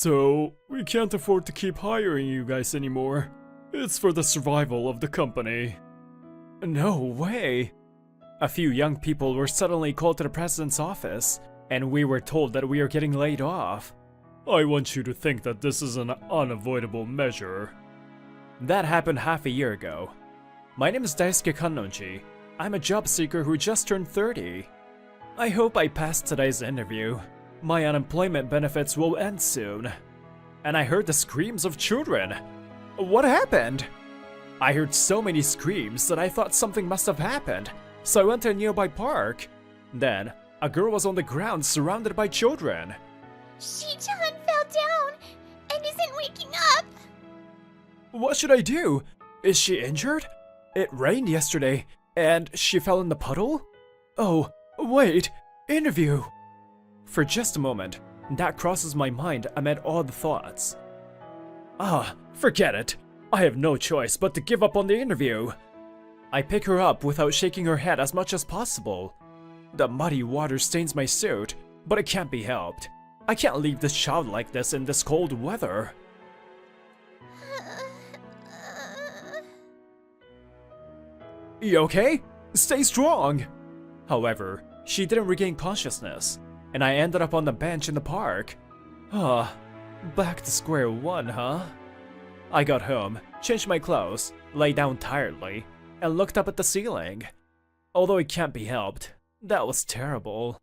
So, we can't afford to keep hiring you guys anymore. It's for the survival of the company. No way! A few young people were suddenly called to the president's office, and we were told that we are getting laid off. I want you to think that this is an unavoidable measure. That happened half a year ago. My name is Daisuke Kannonji. I'm a job seeker who just turned 30. I hope I pass today's interview. My unemployment benefits will end soon. And I heard the screams of children. What happened? I heard so many screams that I thought something must have happened, so I went to a nearby park. Then, a girl was on the ground surrounded by children. Shi-chan fell down and isn't waking up. What should I do? Is she injured? It rained yesterday, and she fell in the puddle? Oh, wait, interview! For just a moment, that crosses my mind amid all the thoughts. Forget it. I have no choice but to give up on the interview. I pick her up without shaking her head as much as possible. The muddy water stains my suit, but it can't be helped. I can't leave this child like this in this cold weather. You okay? Stay strong! However, she didn't regain consciousness, and I ended up on the bench in the park. Back to square one, huh? I got home, changed my clothes, lay down tiredly, and looked up at the ceiling. Although it can't be helped, that was terrible.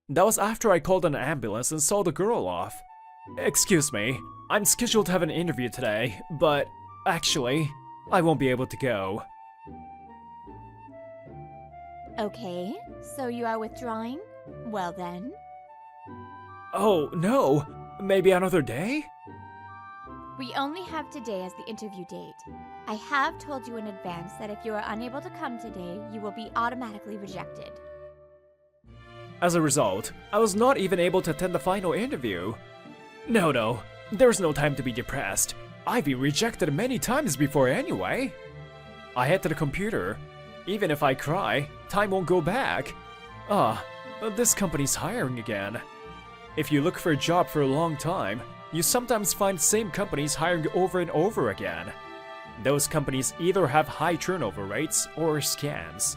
That was after I called an ambulance and saw the girl off. Excuse me, I'm scheduled to have an interview today, but actually, I won't be able to go. Okay, so you are withdrawing? Well then. Oh, no! Maybe another day? We only have today as the interview date. I have told you in advance that if you are unable to come today, you will be automatically rejected. As a result, I was not even able to attend the final interview. No, there's no time to be depressed. I've been rejected many times before anyway. I head to the computer. Even if I cry, time won't go back. This company's hiring again. If you look for a job for a long time, you sometimes find same companies hiring over and over again. Those companies either have high turnover rates or scams.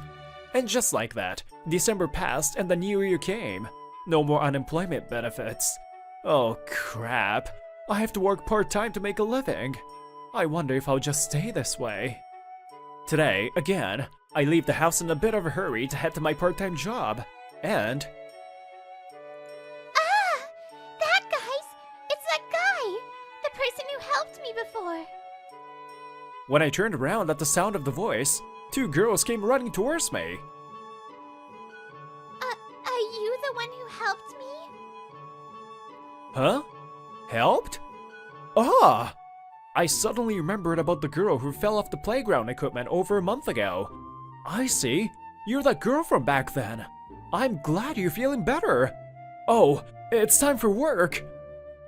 And just like that, December passed and the new year came. No more unemployment benefits. Oh crap, I have to work part-time to make a living. I wonder if I'll just stay this way. Today, again, I leave the house in a bit of a hurry to head to my part-time job, and... That guy's! It's that guy! The person who helped me before! When I turned around at the sound of the voice, two girls came running towards me. Are you the one who helped me? Huh? Helped? I suddenly remembered about the girl who fell off the playground equipment over a month ago. I see. You're that girl from back then. I'm glad you're feeling better. Oh, it's time for work.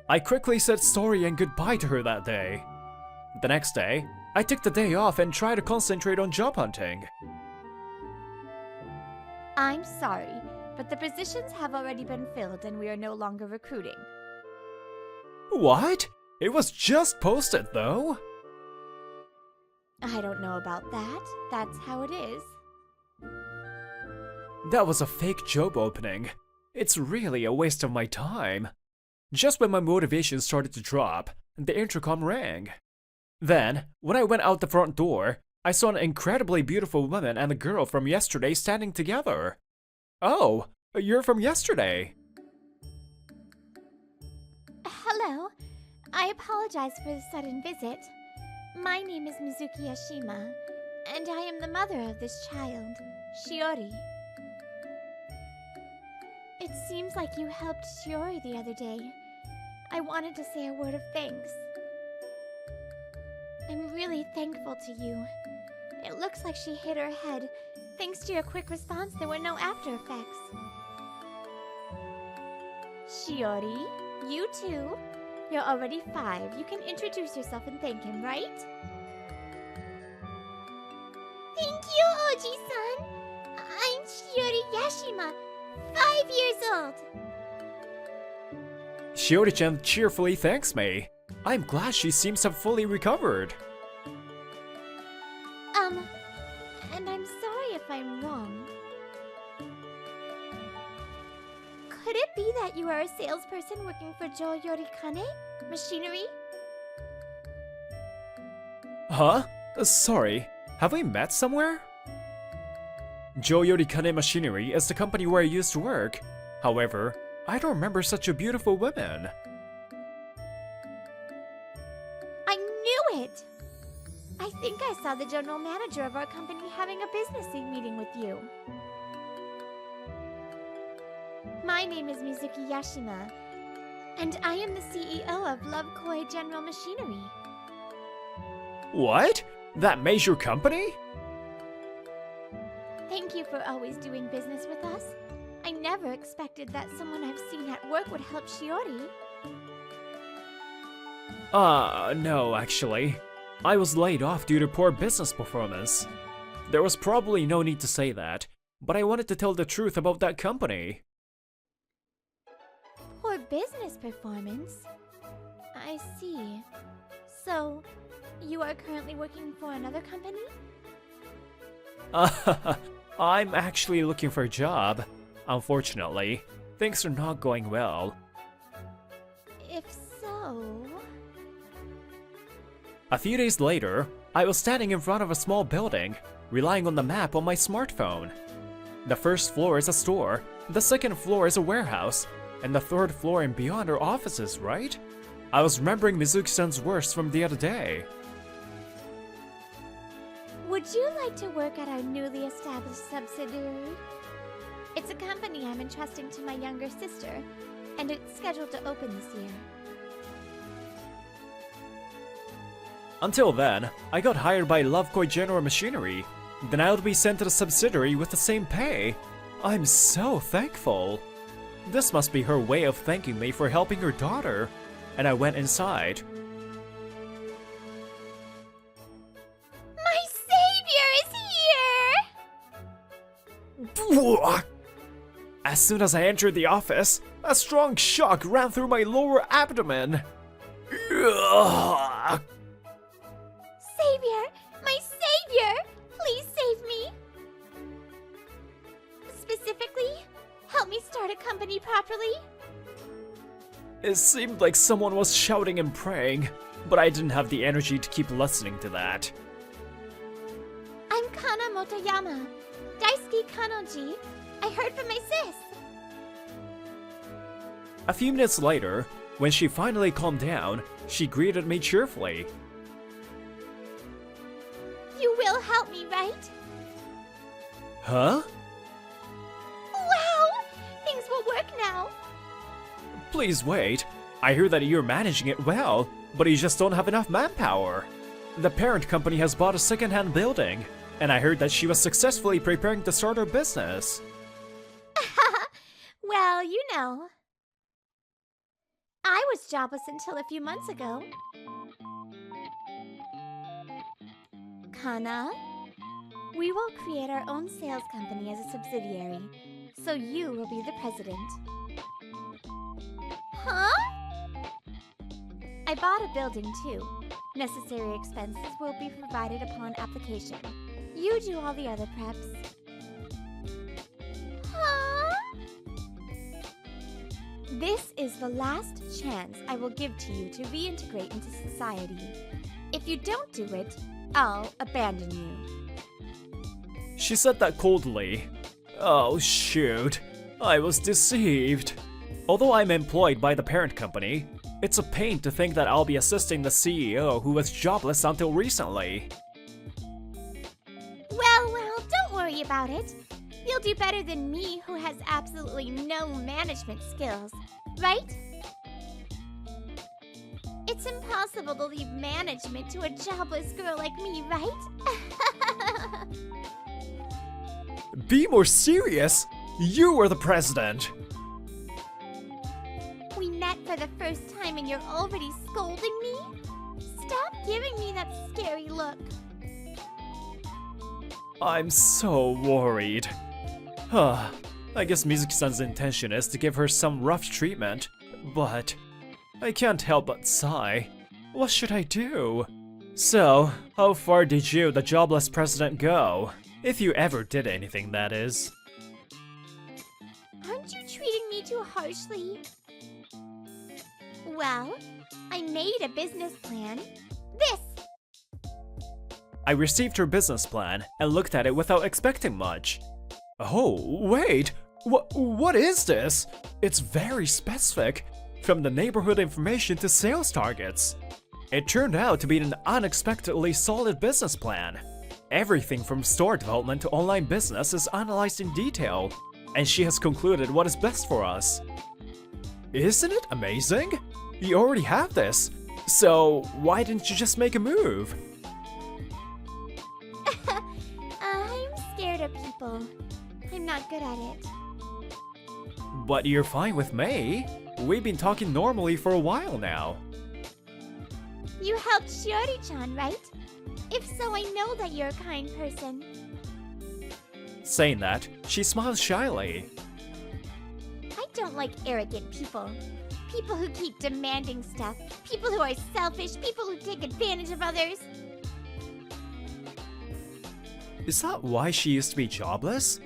I quickly said sorry and goodbye to her that day. The next day, I took the day off and tried to concentrate on job hunting. I'm sorry, but the positions have already been filled and we are no longer recruiting. What? It was just posted though. I don't know about that. That's how it is. That was a fake job opening. It's really a waste of my time. Just when my motivation started to drop, the intercom rang. Then, when I went out the front door, I saw an incredibly beautiful woman and a girl from yesterday standing together. Oh, you're from yesterday. Hello. I apologize for the sudden visit. My name is Mizuki Yashima, and I am the mother of this child, Shiori. It seems like you helped Shiori the other day. I wanted to say a word of thanks. I'm really thankful to you. It looks like she hit her head. Thanks to your quick response, there were no after effects. Shiori, you too. You're already 5. You can introduce yourself and thank him, right? Thank you, Oji-san. I'm Shiori Yashima, 5 years old. Shiori-chan cheerfully thanks me. I'm glad she seems to have fully recovered. And I'm sorry if I'm wrong. Could it be that you are a salesperson working for Jo Yorikane Machinery? Huh? Sorry, have we met somewhere? Jo Yorikane Machinery is the company where I used to work. However, I don't remember such a beautiful woman. I knew it! I think I saw the general manager of our company having a business meeting with you. My name is Mizuki Yashima, and I am the CEO of Love Koi General Machinery. What? That major company? Thank you for always doing business with us. I never expected that someone I've seen at work would help Shiori. No, actually. I was laid off due to poor business performance. There was probably no need to say that, but I wanted to tell the truth about that company. Poor business performance? I see. So, you are currently working for another company? I'm actually looking for a job. Unfortunately, things are not going well. If so... A few days later, I was standing in front of a small building, relying on the map on my smartphone. The first floor is a store, the second floor is a warehouse, and the third floor and beyond are offices, right? I was remembering Mizuki-san's words from the other day. Would you like to work at our newly established subsidiary? It's a company I'm entrusting to my younger sister, and it's scheduled to open this year. Until then, I got hired by Love Koi General Machinery. Then I would be sent to the subsidiary with the same pay. I'm so thankful. This must be her way of thanking me for helping her daughter. And I went inside. My savior is here! As soon as I entered the office, a strong shock ran through my lower abdomen. Savior! My savior! Please save me! Specifically, help me start a company properly. It seemed like someone was shouting and praying, but I didn't have the energy to keep listening to that. I'm Kana Motoyama. Daisuke Kanoji. I heard from my sis. A few minutes later, when she finally calmed down, she greeted me cheerfully. You will help me, right? Huh? Wow! Things will work now. Please wait. I hear that you're managing it well, but you just don't have enough manpower. The parent company has bought a second-hand building, and I heard that she was successfully preparing to start her business. Well, you know. I was jobless until a few months ago. Kana, we will create our own sales company as a subsidiary, so you will be the president. Huh? I bought a building too. Necessary expenses will be provided upon application. You do all the other preps. Huh? This is the last chance I will give to you to reintegrate into society. If you don't do it, I'll abandon you. She said that coldly. Oh shoot, I was deceived. Although I'm employed by the parent company, it's a pain to think that I'll be assisting the CEO who was jobless until recently. Well, don't worry about it. You'll do better than me, who has absolutely no management skills, right? It's impossible to leave management to a jobless girl like me, right? Be more serious! You were the president! We met for the first time and you're already scolding me? Stop giving me that scary look. I'm so worried. I guess Mizuki-san's intention is to give her some rough treatment, but I can't help but sigh. What should I do? So, how far did you, the jobless president, go? If you ever did anything, that is. Aren't you treating me too harshly? Well, I made a business plan. This! I received her business plan and looked at it without expecting much. Oh, wait! What is this? It's very specific, from the neighborhood information to sales targets. It turned out to be an unexpectedly solid business plan. Everything from store development to online business is analyzed in detail, and she has concluded what is best for us. Isn't it amazing? You already have this, so why didn't you just make a move? I'm scared of people. I'm not good at it. But you're fine with me. We've been talking normally for a while now. You helped Shiori-chan, right? If so, I know that you're a kind person. Saying that, she smiles shyly. I don't like arrogant people. People who keep demanding stuff. People who are selfish. People who take advantage of others. Is that why she used to be jobless?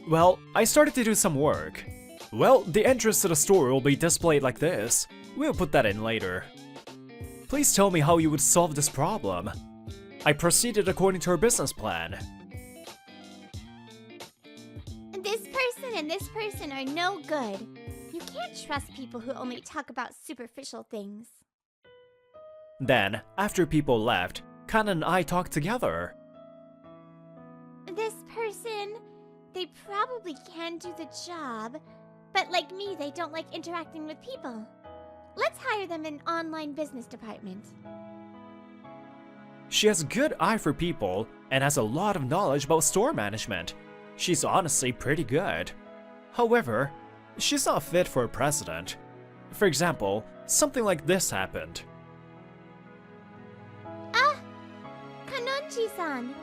Well, I started to do some work. Well, the entrance to the store will be displayed like this. We'll put that in later. Please tell me how you would solve this problem. I proceeded according to her business plan. This person and this person are no good. You can't trust people who only talk about superficial things. Then, after people left, Kana and I talked together. This person, they probably can do the job, but like me, they don't like interacting with people. Let's hire them in online business department. She has a good eye for people and has a lot of knowledge about store management. She's honestly pretty good. However, she's not fit for a president. For example, something like this happened. Ah! Kanonji-san!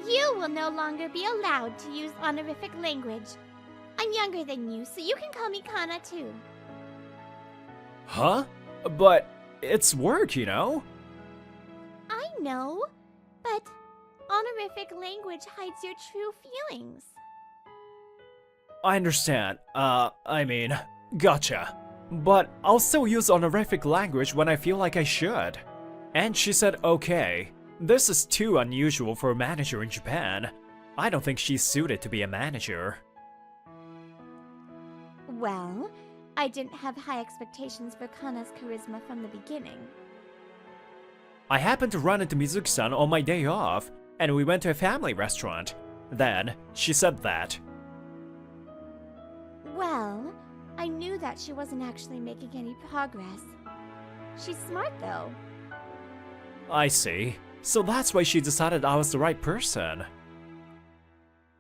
You will no longer be allowed to use honorific language. I'm younger than you, so you can call me Kana too. Huh? But it's work, you know? I know, but honorific language hides your true feelings. I understand. Gotcha. But I'll still use honorific language when I feel like I should. And she said okay. This is too unusual for a manager in Japan. I don't think she's suited to be a manager. Well, I didn't have high expectations for Kana's charisma from the beginning. I happened to run into Mizuki-san on my day off, and we went to a family restaurant. Then, she said that. Well, I knew that she wasn't actually making any progress. She's smart though. I see. So that's why she decided I was the right person.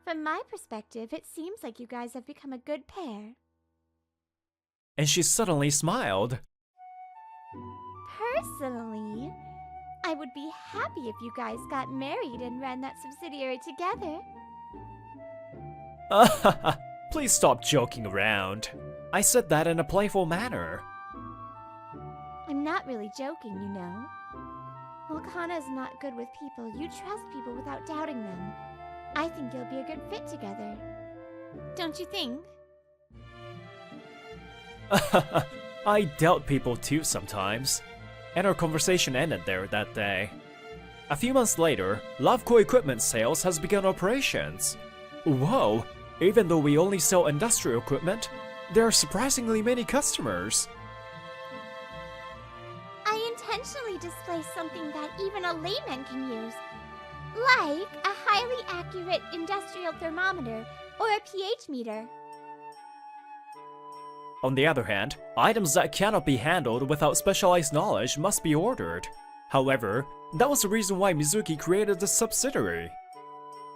From my perspective, it seems like you guys have become a good pair. And she suddenly smiled. Personally, I would be happy if you guys got married and ran that subsidiary together. Please stop joking around. I said that in a playful manner. I'm not really joking, you know. While Kana's not good with people, you trust people without doubting them. I think you'll be a good fit together. Don't you think? I doubt people too sometimes. And our conversation ended there that day. A few months later, Loveco Equipment Sales has begun operations. Whoa, even though we only sell industrial equipment, there are surprisingly many customers. I intentionally display something that even a layman can use, like a highly accurate industrial thermometer or a pH meter. On the other hand, items that cannot be handled without specialized knowledge must be ordered. However, that was the reason why Mizuki created the subsidiary.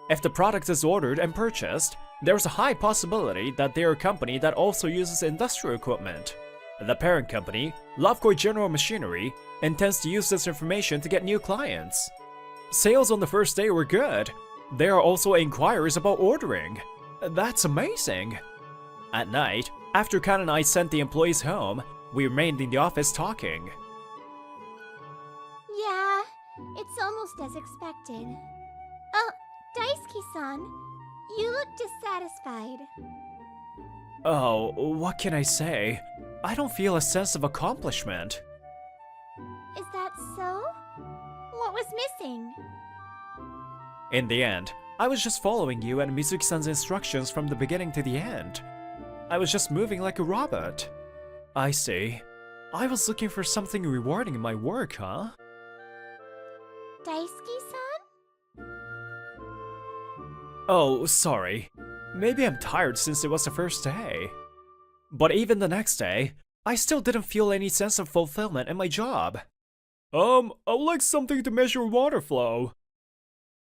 If the product is ordered and purchased, there's a high possibility that they are a company that also uses industrial equipment. The parent company, Loveco General Machinery, intends to use this information to get new clients. Sales on the first day were good. There are also inquiries about ordering. That's amazing. At night, after Kan and I sent the employees home, We remained in the office talking. Yeah, it's almost as expected. Oh, Daisuke-san, you look dissatisfied. Oh, what can I say? I don't feel a sense of accomplishment. Is that so? What was missing? In the end, I was just following you and Mizuki-san's instructions from the beginning to the end. I was just moving like a robot. I see. I was looking for something rewarding in my work, huh? Daisuke-san? Oh, sorry. Maybe I'm tired since it was the first day. But even the next day, I still didn't feel any sense of fulfillment in my job. I'd like something to measure water flow.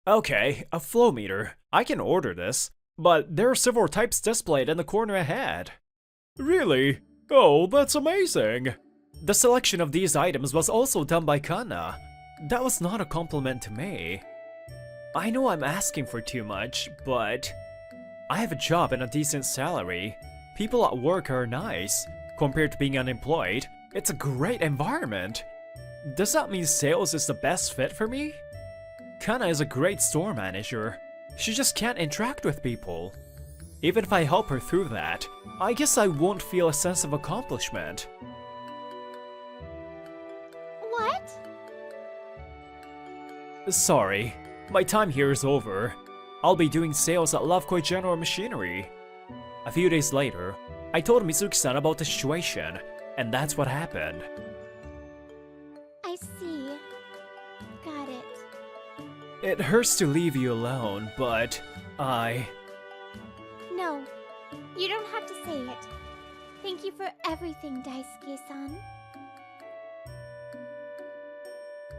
Okay, a flow meter. I can order this, but there are several types displayed in the corner ahead. Really? Oh, that's amazing. The selection of these items was also done by Kana. That was not a compliment to me. I know I'm asking for too much, but I have a job and a decent salary. People at work are nice. Compared to being unemployed, it's a great environment. Does that mean sales is the best fit for me? Kana is a great store manager. She just can't interact with people. Even if I help her through that, I guess I won't feel a sense of accomplishment. What? Sorry, my time here is over. I'll be doing sales at Lovekoi General Machinery. A few days later, I told Mizuki-san about the situation, and that's what happened. I see. Got it. It hurts to leave you alone, but No, you don't have to say it. Thank you for everything, Daisuke-san.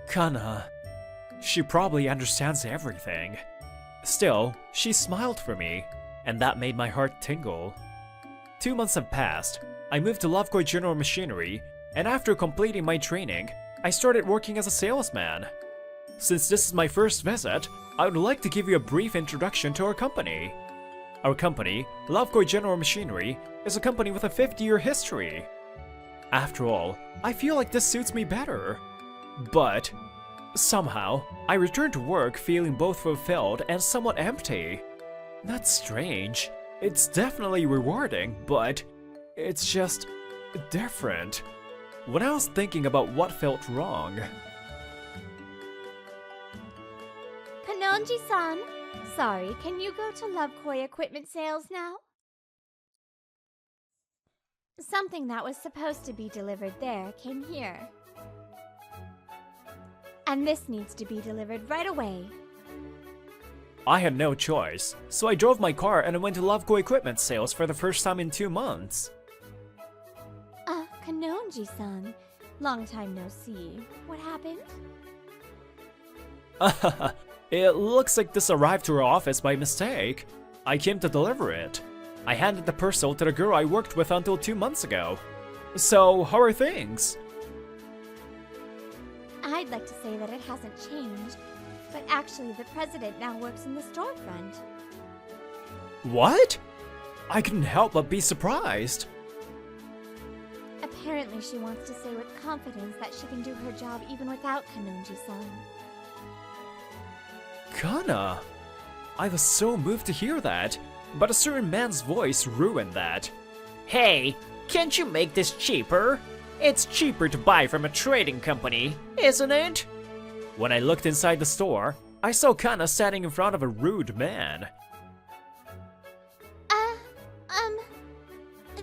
Kana. She probably understands everything. Still, she smiled for me, and that made my heart tingle. 2 months have passed. I moved to Lovekoi General Machinery, and after completing my training, I started working as a salesman. Since this is my first visit, I would like to give you a brief introduction to our company. Our company, Lovekoi General Machinery, is a company with a 50-year history. After all, I feel like this suits me better. But somehow, I returned to work feeling both fulfilled and somewhat empty. That's strange. It's definitely rewarding, but it's just different. When I was thinking about what felt wrong... Kanonji-san, sorry, can you go to Lovekoi equipment sales now? Something that was supposed to be delivered there came here. And this needs to be delivered right away. I had no choice, so I drove my car and I went to Lovekoi equipment sales for the first time in 2 months. Kanonji-san, long time no see. What happened? It looks like this arrived to our office by mistake. I came to deliver it. I handed the parcel to the girl I worked with until 2 months ago. So, how are things? I'd like to say that it hasn't changed, but actually the president now works in the storefront. What? I couldn't help but be surprised. Apparently she wants to say with confidence that she can do her job even without Kanonji-san. Kana! I was so moved to hear that, but a certain man's voice ruined that. Hey, can't you make this cheaper? It's cheaper to buy from a trading company, isn't it? When I looked inside the store, I saw Kana standing in front of a rude man.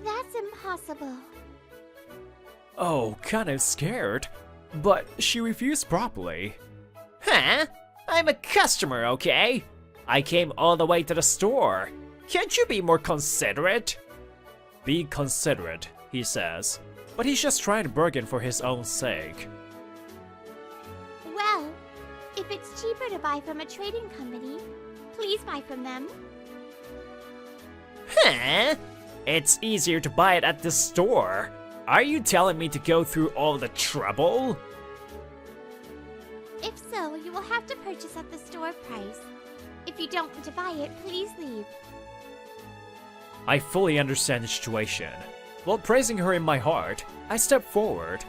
That's impossible. Oh, Kana is scared, but she refused properly. Huh? I'm a customer, okay? I came all the way to the store. Can't you be more considerate? Be considerate, he says, but he's just trying to bargain for his own sake. Well, if it's cheaper to buy from a trading company, please buy from them. Huh? It's easier to buy it at the store. Are you telling me to go through all the trouble? If so, you will have to purchase at the store price. If you don't want to buy it, please leave. I fully understand the situation. While praising her in my heart, I step forward.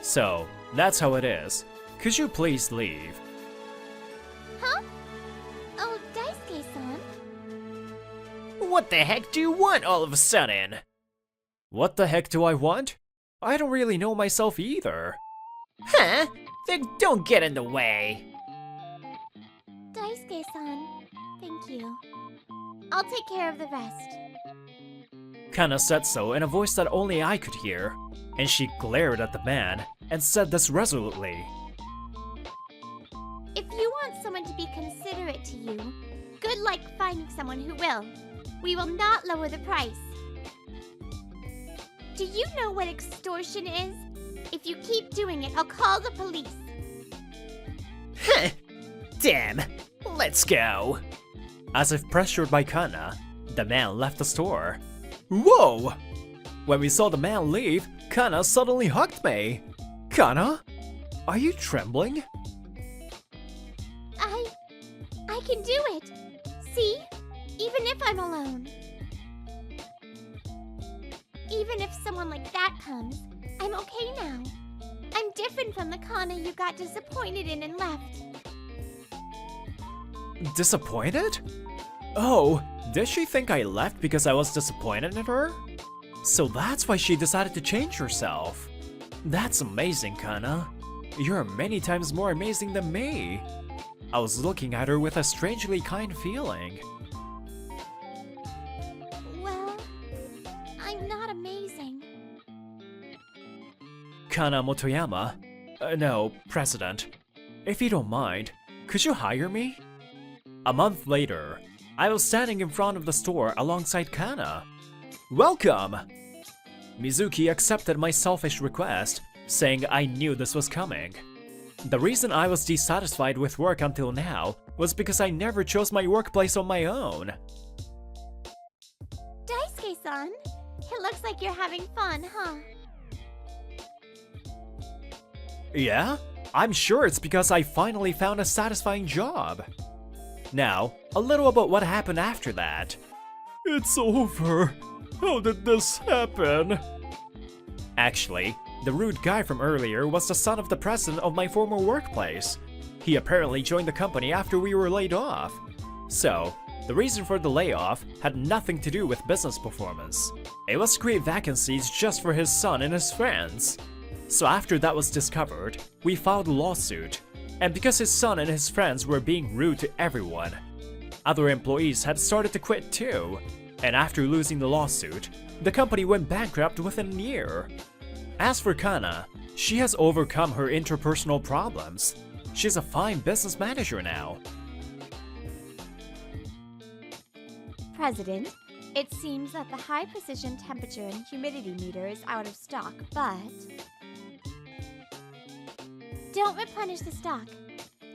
So, that's how it is. Could you please leave? Huh? Oh, Daisuke-san? What the heck do you want all of a sudden? What the heck do I want? I don't really know myself either. Huh? Then don't get in the way. Daisuke-san, thank you. I'll take care of the rest. Kana said so in a voice that only I could hear, and she glared at the man and said this resolutely. If you want someone to be considerate to you, good luck finding someone who will. We will not lower the price. Do you know what extortion is? If you keep doing it, I'll call the police. Huh. Damn. Let's go. As if pressured by Kana, the man left the store. Whoa! When we saw the man leave, Kana suddenly hugged me. Kana? Are you trembling? I can do it. See? Even if I'm alone. Even if someone like that comes, I'm okay now. I'm different from the Kana you got disappointed in and left. Disappointed? Oh, did she think I left because I was disappointed in her? So that's why she decided to change herself. That's amazing, Kana. You're many times more amazing than me. I was looking at her with a strangely kind feeling. Well, I'm not amazing. Kana Motoyama, no, President. If you don't mind, could you hire me? A month later, I was standing in front of the store alongside Kana. Welcome! Mizuki accepted my selfish request, saying I knew this was coming. The reason I was dissatisfied with work until now was because I never chose my workplace on my own. Daisuke-san, it looks like you're having fun, huh? Yeah? I'm sure it's because I finally found a satisfying job. Now, a little about what happened after that. It's over. How did this happen? Actually, the rude guy from earlier was the son of the president of my former workplace. He apparently joined the company after we were laid off. So, the reason for the layoff had nothing to do with business performance. It was to create vacancies just for his son and his friends. So after that was discovered, we filed a lawsuit. And because his son and his friends were being rude to everyone, other employees had started to quit too. And after losing the lawsuit, the company went bankrupt within a year. As for Kana, she has overcome her interpersonal problems. She's a fine business manager now. President, it seems that the high precision temperature and humidity meter is out of stock, but... Don't replenish the stock.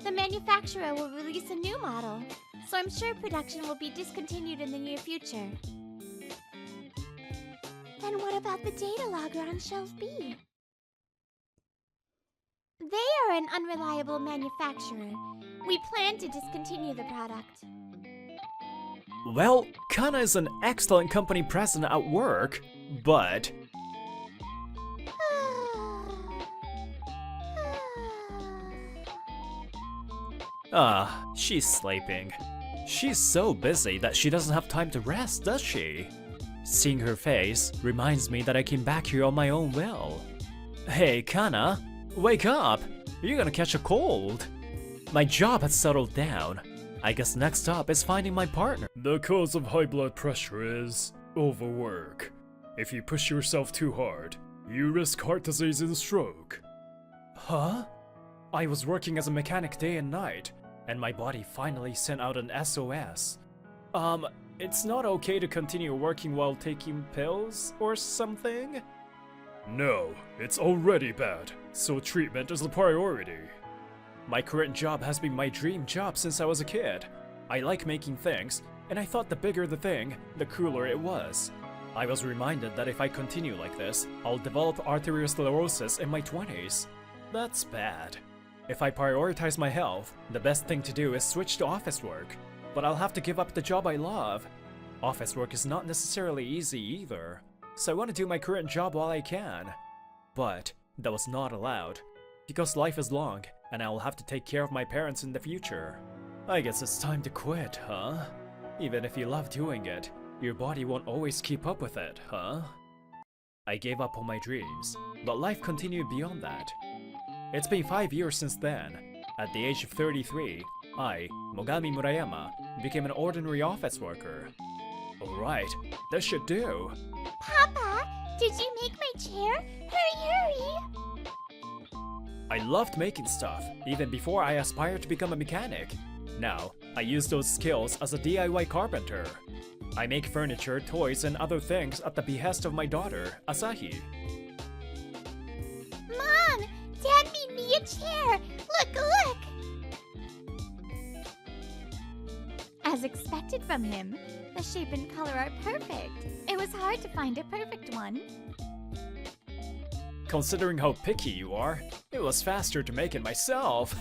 The manufacturer will release a new model, so I'm sure production will be discontinued in the near future. Then what about the data logger on shelf B? They are an unreliable manufacturer. We plan to discontinue the product. Well, Kana is an excellent company president at work, but... she's sleeping. She's so busy that she doesn't have time to rest, does she? Seeing her face reminds me that I came back here on my own will. Hey, Kana, wake up! You're gonna catch a cold. My job has settled down. I guess next up is finding my partner. The cause of high blood pressure is overwork. If you push yourself too hard, you risk heart disease and stroke. Huh? I was working as a mechanic day and night, and my body finally sent out an SOS. It's not okay to continue working while taking pills or something? No, it's already bad, so treatment is a priority. My current job has been my dream job since I was a kid. I like making things, and I thought the bigger the thing, the cooler it was. I was reminded that if I continue like this, I'll develop arteriosclerosis in my 20s. That's bad. If I prioritize my health, the best thing to do is switch to office work. But I'll have to give up the job I love. Office work is not necessarily easy either. so I want to do my current job while I can. But that was not allowed, because life is long, and I will have to take care of my parents in the future. I guess it's time to quit, huh? Even if you love doing it, your body won't always keep up with it, huh? I gave up on my dreams, but life continued beyond that. It's been 5 years since then. At the age of 33, I, Mogami Murayama, became an ordinary office worker. Alright, this should do. Papa, did you make my chair? Hurry, hurry! I loved making stuff, even before I aspired to become a mechanic. Now, I use those skills as a DIY carpenter. I make furniture, toys, and other things at the behest of my daughter, Asahi. Mom, Dad made me a chair. Look, look! As expected from him, the shape and color are perfect. It was hard to find a perfect one. Considering how picky you are, it was faster to make it myself.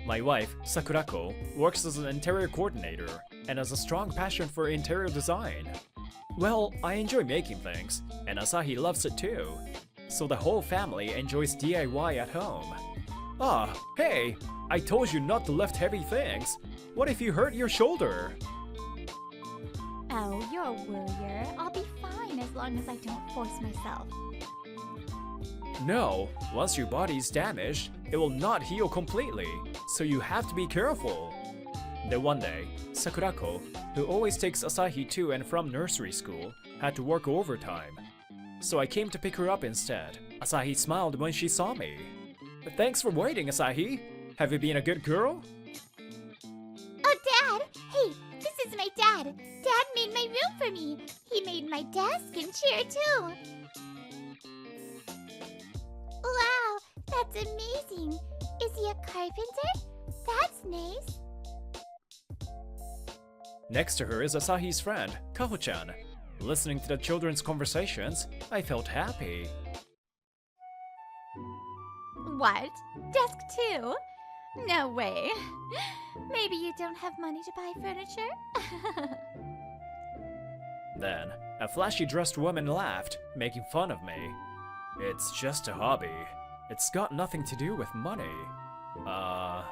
My wife, Sakurako, works as an interior coordinator and has a strong passion for interior design. Well, I enjoy making things, and Asahi loves it too. So the whole family enjoys DIY at home. Ah, hey! I told you not to lift heavy things. What if you hurt your shoulder? Oh, you're a worrier. I'll be fine as long as I don't force myself. No, once your body's damaged, it will not heal completely, so you have to be careful. Then one day, Sakurako, who always takes Asahi to and from nursery school, had to work overtime. So I came to pick her up instead. Asahi smiled when she saw me. Thanks for waiting, Asahi. Have you been a good girl? Oh, Dad! Hey, this is my dad. Dad made my room for me. He made my desk and chair, too. Wow, that's amazing. Is he a carpenter? That's nice. Next to her is Asahi's friend, Kaho-chan. Listening to the children's conversations, I felt happy. What? Desk too? No way. Maybe you don't have money to buy furniture? Then, a flashy-dressed woman laughed, making fun of me. It's just a hobby. It's got nothing to do with money. I'm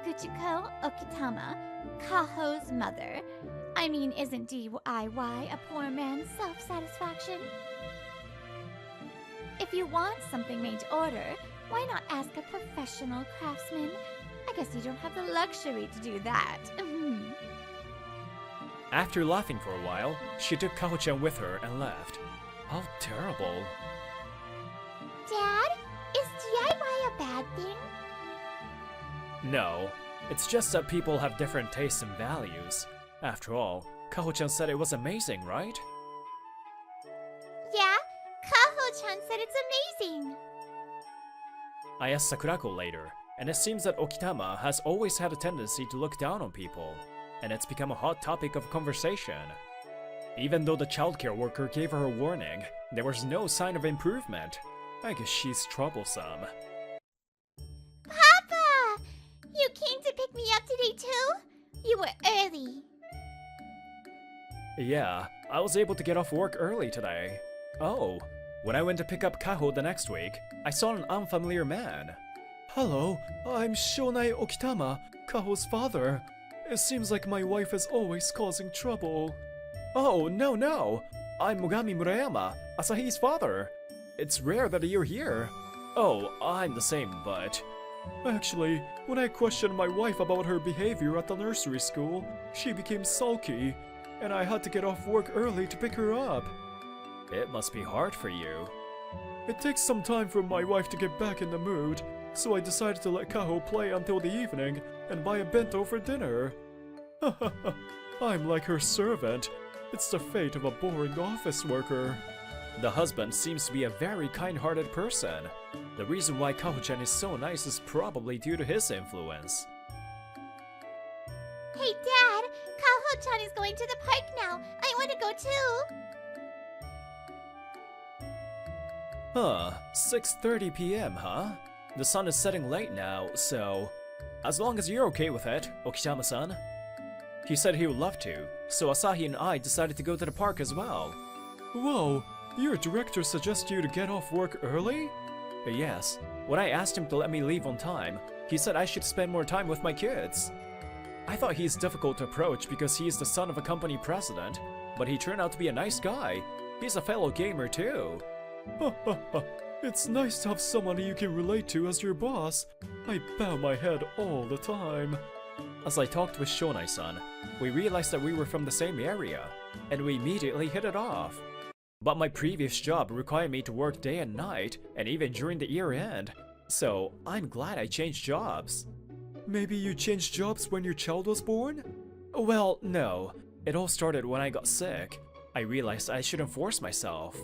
Kuchiko Okitama, Kaho's mother. I mean, isn't DIY a poor man's self-satisfaction? If you want something made to order, why not ask a professional craftsman? I guess you don't have the luxury to do that. After laughing for a while, she took Kaho-chan with her and left. How terrible. Dad, is DIY a bad thing? No, it's just that people have different tastes and values. After all, Kaho-chan said it was amazing, right? Yeah, Kaho-chan said it's amazing. I asked Sakurako later, and it seems that Okitama has always had a tendency to look down on people, and it's become a hot topic of conversation. Even though the childcare worker gave her a warning, there was no sign of improvement. I guess she's troublesome. Papa! You came to pick me up today too? You were early. Yeah, I was able to get off work early today. Oh, when I went to pick up Kaho the next week, I saw an unfamiliar man. Hello, I'm Shonai Okitama, Kaho's father. It seems like my wife is always causing trouble. Oh, no. I'm Mogami Murayama, Asahi's father. It's rare that you're here. Oh, I'm the same, but... Actually, when I questioned my wife about her behavior at the nursery school, she became sulky, and I had to get off work early to pick her up. It must be hard for you. It takes some time for my wife to get back in the mood, so I decided to let Kaho play until the evening and buy a bento for dinner. I'm like her servant. It's the fate of a boring office worker. The husband seems to be a very kind-hearted person. The reason why Kaho-chan is so nice is probably due to his influence. Hey, Dad! Kaho-chan is going to the park now. I want to go too. Huh, 6:30 p.m., huh? The sun is setting late now, so... As long as you're okay with it, Okitama-san. He said he would love to, so Asahi and I decided to go to the park as well. Whoa, your director suggests you to get off work early? Yes. When I asked him to let me leave on time, he said I should spend more time with my kids. I thought he's difficult to approach because he is the son of a company president, but he turned out to be a nice guy. He's a fellow gamer too. It's nice to have someone you can relate to as your boss. I bow my head all the time. As I talked with Shonai-san, we realized that we were from the same area, and we immediately hit it off. But my previous job required me to work day and night, and even during the year end, so I'm glad I changed jobs. Maybe you changed jobs when your child was born? Well, no. It all started when I got sick. I realized I shouldn't force myself.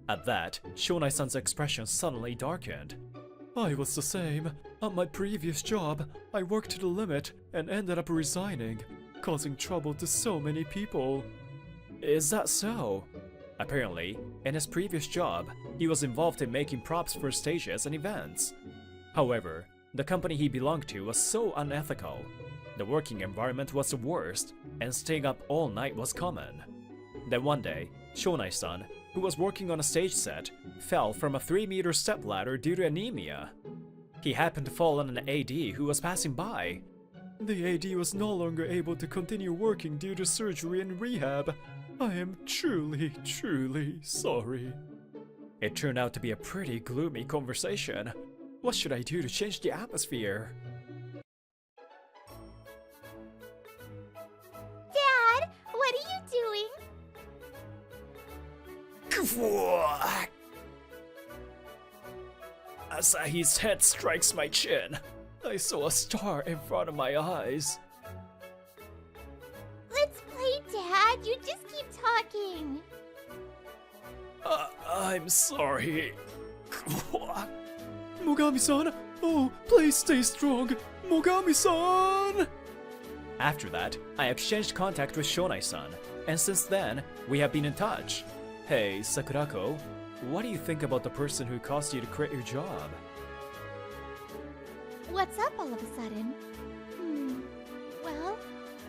At that, Shonai-san's expression suddenly darkened. I was the same. At my previous job, I worked to the limit and ended up resigning, causing trouble to so many people. Is that so? Apparently, in his previous job, he was involved in making props for stages and events. However, the company he belonged to was so unethical. The working environment was the worst, and staying up all night was common. Then one day, Shonai-san, who was working on a stage set, fell from a 3-meter stepladder due to anemia. He happened to fall on an AD who was passing by. The AD was no longer able to continue working due to surgery and rehab. I am truly sorry. It turned out to be a pretty gloomy conversation. What should I do to change the atmosphere? Dad, what are you doing? Asahi's head strikes my chin. I saw a star in front of my eyes. Let's play, Dad. You just keep talking. I'm sorry. Mogami-san! Oh, please stay strong! Mogami-san! After that, I exchanged contact with Shonai-san, and since then, we have been in touch. Hey, Sakurako, what do you think about the person who caused you to quit your job? What's up all of a sudden? Well,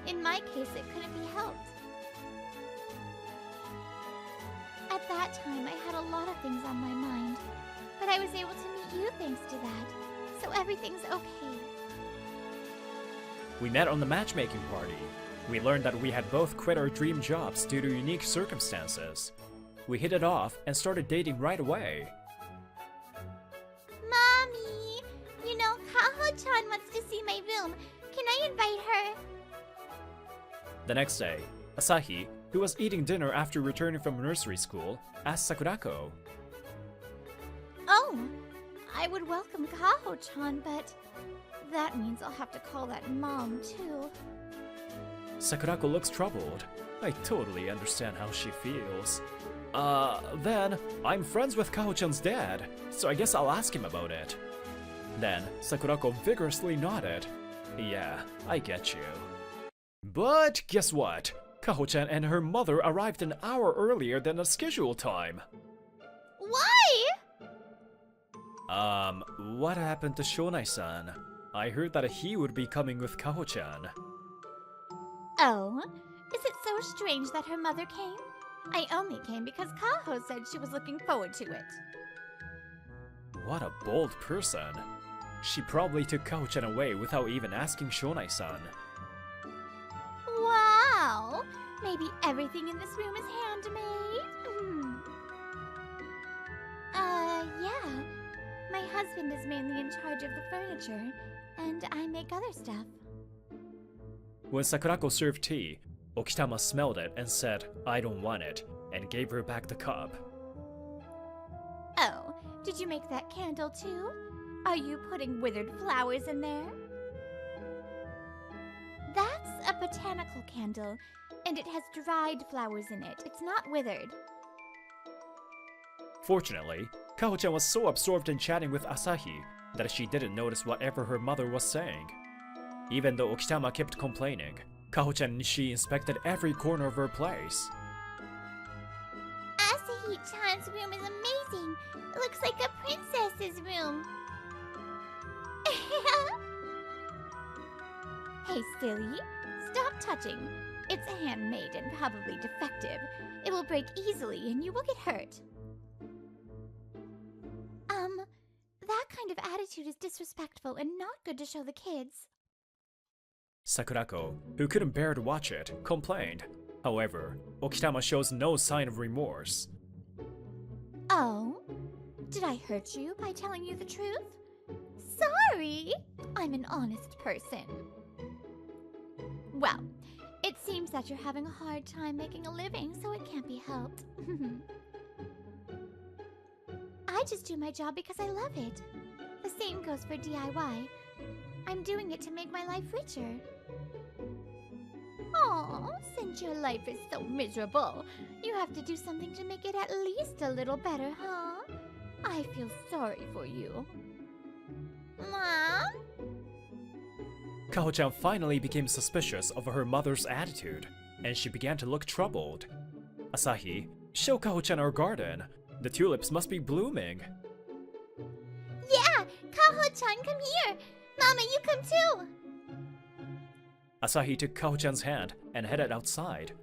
in my case, it couldn't be helped. At that time, I had a lot of things on my mind, but I was able to meet you thanks to that, so everything's okay. We met on the matchmaking party. We learned that we had both quit our dream jobs due to unique circumstances. We hit it off and started dating right away. Mommy! You know, Kaho-chan wants to see my room. Can I invite her? The next day, Asahi, who was eating dinner after returning from nursery school, asked Sakurako. Oh, I would welcome Kaho-chan, but that means I'll have to call that Mom, too. Sakurako looks troubled. I totally understand how she feels. Then, I'm friends with Kaho-chan's dad, so I guess I'll ask him about it. Then, Sakurako vigorously nodded. Yeah, I get you. But guess what? Kaho-chan and her mother arrived an hour earlier than the scheduled time. Why? What happened to Shonai-san? I heard that he would be coming with Kaho-chan. Oh, is it so strange that her mother came? I only came because Kaho said she was looking forward to it. What a bold person. She probably took Kaho-chan away without even asking Shonai-san. Wow! Maybe everything in this room is handmade? Yeah. My husband is mainly in charge of the furniture, and I make other stuff. When Sakurako served tea, Okitama smelled it and said, "I don't want it," and gave her back the cup. Oh, did you make that candle too? Are you putting withered flowers in there? That's a botanical candle, and it has dried flowers in it. It's not withered. Fortunately, Kaho-chan was so absorbed in chatting with Asahi that she didn't notice whatever her mother was saying. Even though Okitama kept complaining, Kaho-chan and she inspected every corner of her place. Asahi-chan's room is amazing. It looks like a princess's room. Hey, silly. Stop touching. It's handmade and probably defective. It will break easily and you will get hurt. That kind of attitude is disrespectful and not good to show the kids. Sakurako, who couldn't bear to watch it, complained. However, Okitama shows no sign of remorse. Oh? Did I hurt you by telling you the truth? Sorry! I'm an honest person. Well, it seems that you're having a hard time making a living, so it can't be helped. I just do my job because I love it. The same goes for DIY. I'm doing it to make my life richer. Aw, since your life is so miserable, you have to do something to make it at least a little better, huh? I feel sorry for you. Mom? Kaho-chan finally became suspicious of her mother's attitude, and she began to look troubled. Asahi, show Kaho-chan our garden. The tulips must be blooming. Yeah! Kaho-chan, come here! Mama, you come too! Asahi took Kaho-chan's hand and headed outside.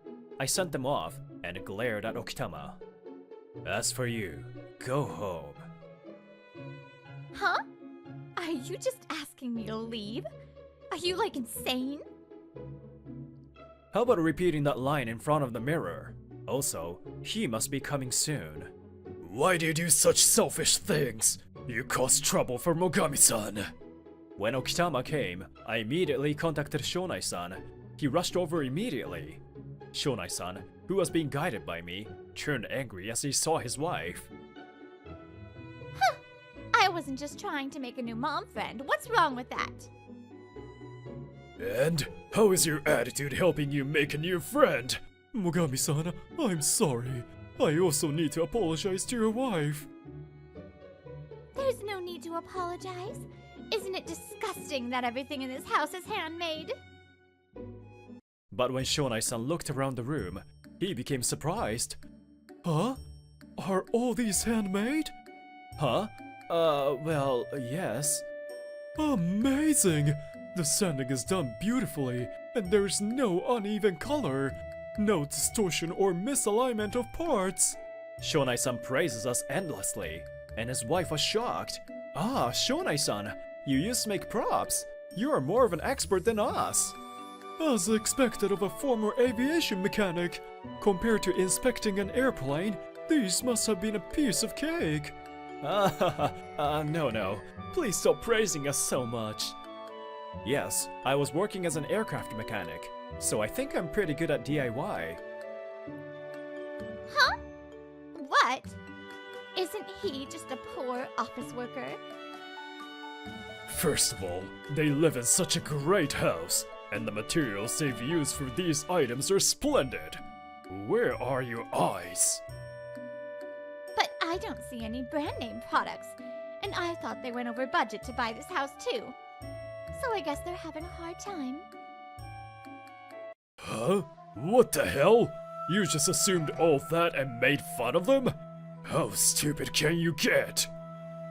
I sent them off and glared at Okitama. As for you, go home. Huh? Are you just asking me to leave? Are you, like, insane? How about repeating that line in front of the mirror? Also, he must be coming soon. Why do you do such selfish things? You cause trouble for Mogami-san. When Okitama came, I immediately contacted Shonai-san. He rushed over immediately. Shonai-san, who was being guided by me, turned angry as he saw his wife. Huh! I wasn't just trying to make a new mom friend. What's wrong with that? And how is your attitude helping you make a new friend? Mogami-san, I'm sorry. I also need to apologize to your wife. There's no need to apologize. Isn't it disgusting that everything in this house is handmade? But when Shonai-san looked around the room, he became surprised. Huh? Are all these handmade? Huh? Well, yes. Amazing! The sanding is done beautifully, and there's no uneven color. No distortion or misalignment of parts. Shonai-san praises us endlessly, and his wife was shocked. Ah, Shonai-san, you used to make props. You are more of an expert than us. As expected of a former aviation mechanic. Compared to inspecting an airplane, these must have been a piece of cake. No. Please stop praising us so much. Yes, I was working as an aircraft mechanic, so I think I'm pretty good at DIY. Huh? What? Isn't he just a poor office worker? First of all, they live in such a great house, and the materials they've used for these items are splendid. Where are your eyes? But I don't see any brand name products, and I thought they went over budget to buy this house too. So I guess they're having a hard time. Huh? What the hell? You just assumed all that and made fun of them? How stupid can you get?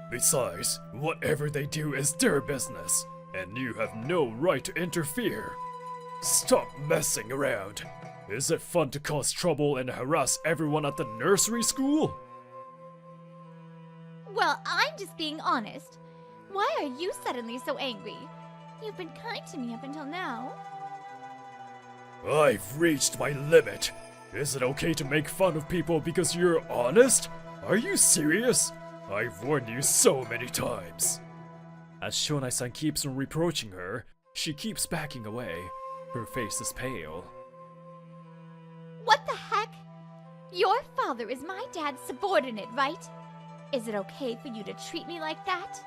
Besides, whatever they do is their business, and you have no right to interfere. Stop messing around. Is it fun to cause trouble and harass everyone at the nursery school? Well, I'm just being honest. Why are you suddenly so angry? You've been kind to me up until now. I've reached my limit. Is it okay to make fun of people because you're honest? Are you serious? I've warned you so many times. As Shonai-san keeps on reproaching her, she keeps backing away. Her face is pale. What the heck? Your father is my dad's subordinate, right? Is it okay for you to treat me like that?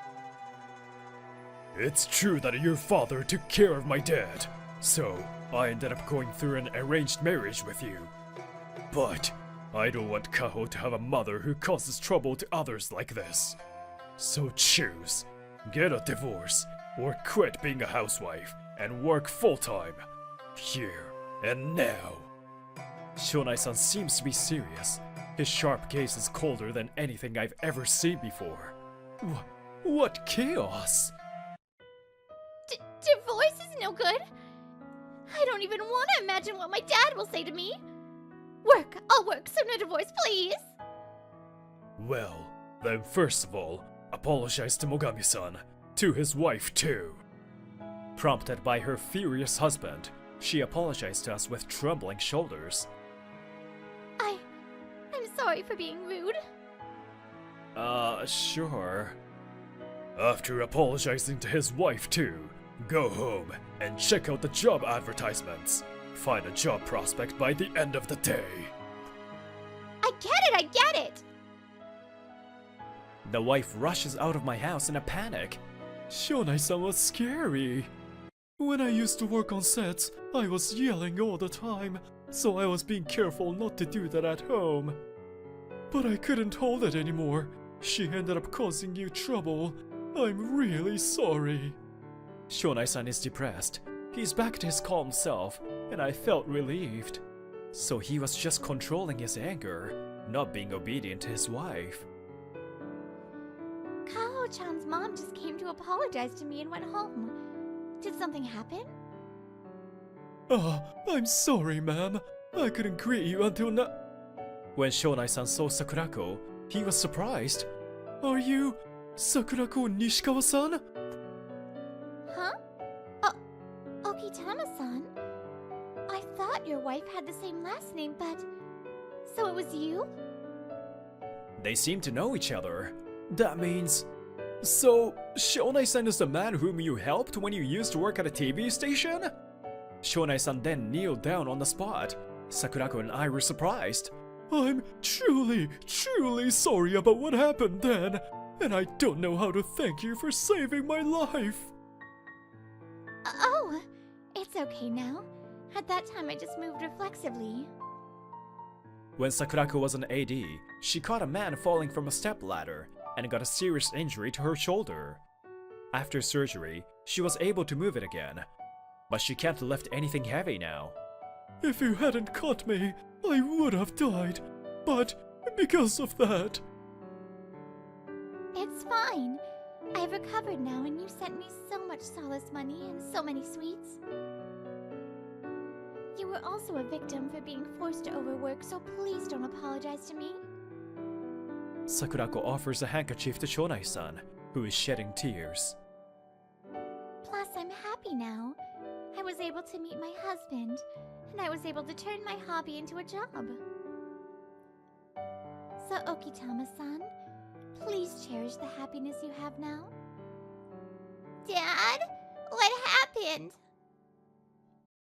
It's true that your father took care of my dad, so I ended up going through an arranged marriage with you. But I don't want Kaho to have a mother who causes trouble to others like this. So choose. Get a divorce, or quit being a housewife and work full-time. Here and now. Shonai-san seems to be serious. His sharp gaze is colder than anything I've ever seen before. What chaos! Divorce is no good. I don't even want to imagine what my dad will say to me. Work, I'll work, so no divorce, please. Well, then first of all, apologize to Mogami-san, to his wife too. Prompted by her furious husband, she apologized to us with trembling shoulders. I'm sorry for being rude. Sure. After apologizing to his wife too, go home and check out the job advertisements. Find a job prospect by the end of the day. I get it! The wife rushes out of my house in a panic. Shonai-san was scary. When I used to work on sets, I was yelling all the time, so I was being careful not to do that at home. But I couldn't hold it anymore. She ended up causing you trouble. I'm really sorry. Shonai-san is depressed. He's back to his calm self, and I felt relieved. So he was just controlling his anger, not being obedient to his wife. Kaho-chan's mom just came to apologize to me and went home. Did something happen? I'm sorry, ma'am. I couldn't greet you until now. When Shonai-san saw Sakurako, he was surprised. Are you Sakurako Nishikawa-san? Huh? Okitama-san? I thought your wife had the same last name, but... So it was you? They seem to know each other. That means... So, Shonai-san is the man whom you helped when you used to work at a TV station? Shonai-san then kneeled down on the spot. Sakurako and I were surprised. I'm truly sorry about what happened then, and I don't know how to thank you for saving my life. Oh, it's okay now. At that time I just moved reflexively. When Sakurako was an AD, she caught a man falling from a stepladder and got a serious injury to her shoulder. After surgery, she was able to move it again, but she can't lift anything heavy now. If you hadn't caught me, I would have died, but because of that... It's fine. I've recovered now and you sent me so much solace money and so many sweets. You were also a victim for being forced to overwork, so please don't apologize to me. Sakurako offers a handkerchief to Shonai-san, who is shedding tears. Plus, I'm happy now. I was able to meet my husband, and I was able to turn my hobby into a job. So, Okitama-san, please cherish the happiness you have now. Dad? What happened?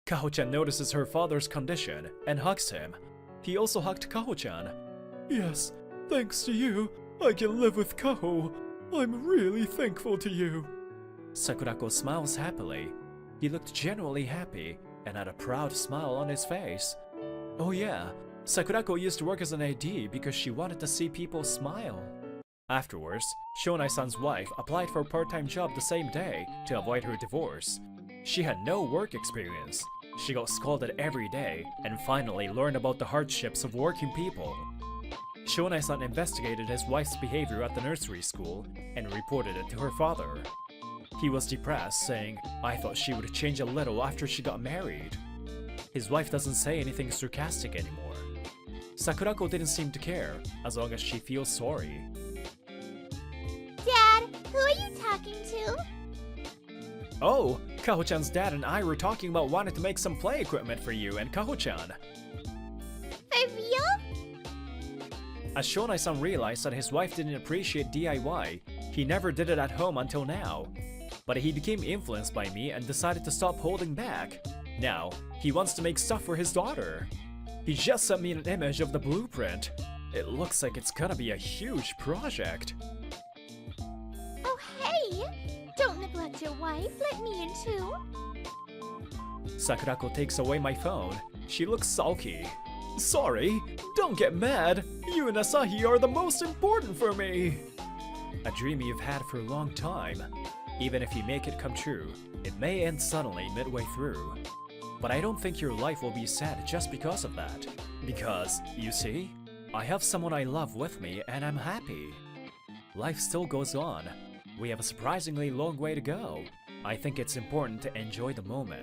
Kaho-chan notices her father's condition and hugs him. He also hugged Kaho-chan. Yes, thanks to you, I can live with Kaho. I'm really thankful to you. Sakurako smiles happily. He looked genuinely happy and had a proud smile on his face. Oh yeah, Sakurako used to work as an AD because she wanted to see people smile. Afterwards, Shonai-san's wife applied for a part-time job the same day to avoid her divorce. She had no work experience. She got scolded every day and finally learned about the hardships of working people. Shonai-san investigated his wife's behavior at the nursery school and reported it to her father. He was depressed, saying, "I thought she would change a little after she got married." His wife doesn't say anything sarcastic anymore. Sakurako didn't seem to care, as long as she feels sorry. Dad, who are you talking to? Oh, Kaho-chan's dad and I were talking about wanting to make some play equipment for you and Kaho-chan. For real? As Shonai-san realized that his wife didn't appreciate DIY, he never did it at home until now. But he became influenced by me and decided to stop holding back. Now, he wants to make stuff for his daughter. He just sent me an image of the blueprint. It looks like it's gonna be a huge project. Oh, hey! Don't neglect your wife. Let me in too. Sakurako takes away my phone. She looks sulky. Sorry, don't get mad. You and Asahi are the most important for me. A dream you've had for a long time. Even if you make it come true, it may end suddenly midway through. But I don't think your life will be sad just because of that. Because, you see, I have someone I love with me and I'm happy. Life still goes on. We have a surprisingly long way to go. I think it's important to enjoy the moment.